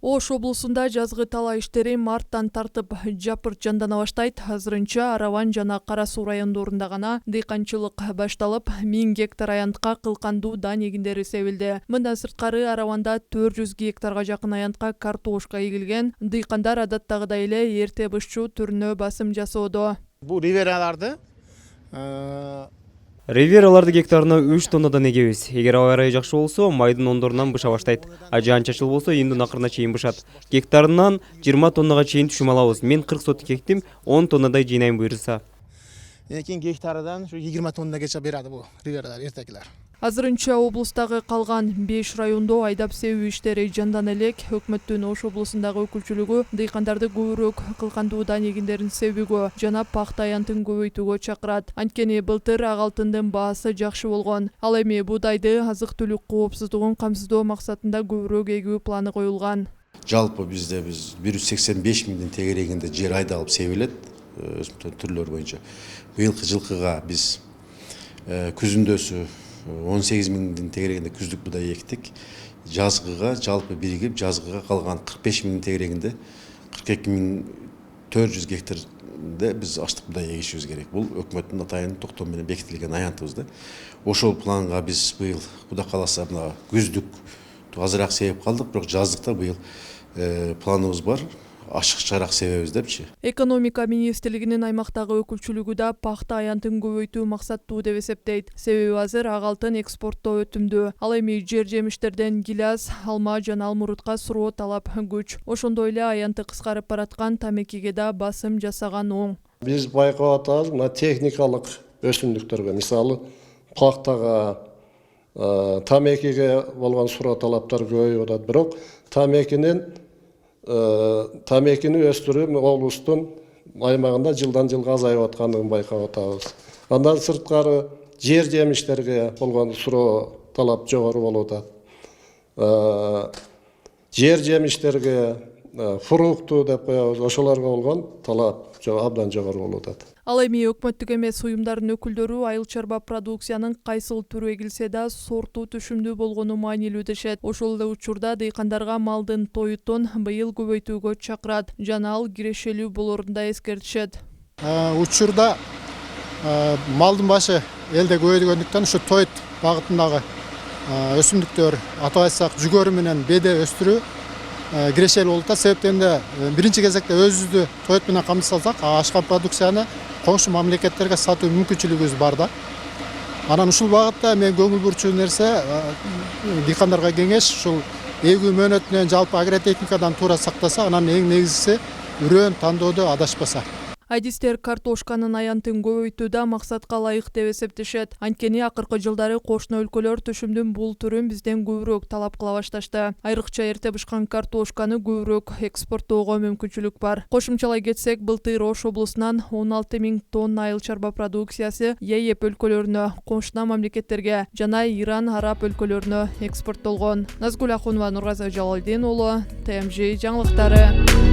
Ош облусунда жазгы талаа иштери марттан тартып жапырт жандана баштайт. Азырынча Араван жана Кара Суу райондорунда гана дыйканчылык башталып, 1000 гектар аянтка кылкандуу дан эгиндери себилди. Мындан сырткары Араванда 400 гектарга жакын аянтка картошка эгилген. Дыйкандар адаттагыдай эле эрте бышчу түрүнө басым жасоодо. Бул ривераларды Ривераларды гектарына 3 тоннадан эгебиз. Эгер аба ырайы жакшы болсо, майдын ондорунан быша баштайт. Жаан-чачыл болсо, июндун акырына чейин бышат. Гектарынан 20 тоннага чейин түшүм алабыз. Мен 40 сотик эктим, 10 тоннадай жыйнайм буйрса. Кийин гектардан 20 тоннагача берadi бул ривералар эртекилер. Азырынча облустагы калган 5 райондо айдап себүү иштери жандана элек. Өкмөттүн Ош облусундагы өкүлчүлүгү дыйкандарды көбүрөөк кылкандуу дан эгиндерин себүүгө жана пахта аянтын көбөйтүүгө чакырат. Анткени былтыр ак алтындын баасы жакшы болгон. Ал эми буудайды азык-түлүк коопсуздугун камсыздоо максатында көбүрөөк эгүү планы коюлган. Жалпы бізде 185 миңдин тегерегинде жер айдалып себилет өсүмдүк түрлөрү боюнча. Быйылкы жылкыга биз күзүндөсү 18 миңдин тегерегинде күздүк будай эктик. Жазгыга жалпы биригип жазгыга калган 45 миңдин тегерегинде 42.400 гектарда биз аштык будай эгишибиз керек. Бул өкмөттүн атайын токтоо менен бекитилген аянтыбыз да. Ошол планга биз быйыл Кудай кааласа мына күздүк азыраак себип калдык, бирок жаздыкта быйыл планыбыз бар. Ашыкчараак себебиз депчи. Экономика министрлигинин аймактагы өкүлчүлүгү да пахта аянтын көбөйтүү максаттуу деп эсептейт. Себеби азыр ак алтын экспорттоо өтүмдүү. Ал эми жер жемиштерден гиляс, алма жана алмурутка суроо талап күч. Ошондой эле аянты кыскарып бараткан тамекиге да басым жасаган оң. Биз байкап атабыз, мына техникалык өсүмдүктөргө, мисалы пахтага, тамекиге болгон суроо талаптар көбөйүп атат. Бирок тамекини өстүрүү облустун аймагында жылдан жылга азайып аткандыгын байкап атабыз. Андан сырткары жер жемиштерге болгон суроо талап жогору болуп атат. Жер жемиштерге фрукту деп коебуз, ошолорго болгон талап абдан жогору болуп атат. Ал эми өкмөттүк эмес уюмдардын өкүлдөрү айыл чарба продукциянын кайсыл түрү эгилсе да сорту түшүмдүү болгону маанилүү дешет. Ошол эле учурда дыйкандарга малдын тоютун быйыл көбөйтүүгө чакырат жана ал кирешелүү болорун да эскертишет. Учурда малдын башы элде көбөйгөндүктөн ушу тоют багытындагы өсүмдүктөр, атап айтсак жүгөрү менен беде өстүрүү кирешелүү болуп атат. Себептен биринчи кезекте өзүбүздү тоют менен камсыздасак, ашкан продукцияны коңшу мамлекеттерге сатуу мүмкүнчүлүгүбүз бар да. Анан ушул багытта мен көңүл бурчу нерсе дыйкандарга кеңеш, ушул эгүү мөөнөтүнөн жалпы агротехникадан туура сактаса, анан эң негизгиси үрөөн тандоодо адашпаса. Адистер картошканын аянтын көбөйтүүдө максатка ылайык деп эсептешет. Анткени акыркы жылдары кошуна өлкөлөр түшүмдүн бул түрүн бизден көбүрөөк талап кыла башташты. Айрыкча эрте бышкан картошканы көбүрөөк экспорттоого мүмкүнчүлүк бар. Кошумчалай кетсек, былтыр Ош облусунан 16 000 тонна айыл чарба продукциясы ЕЭП өлкөлөрүнө, кошуна мамлекеттерге жана Иран, Араб өлкөлөрүнө экспорттолгон. Назгүл Ахунова, Нургазы Жалалдин уулу, ТМЖ жаңылыктары.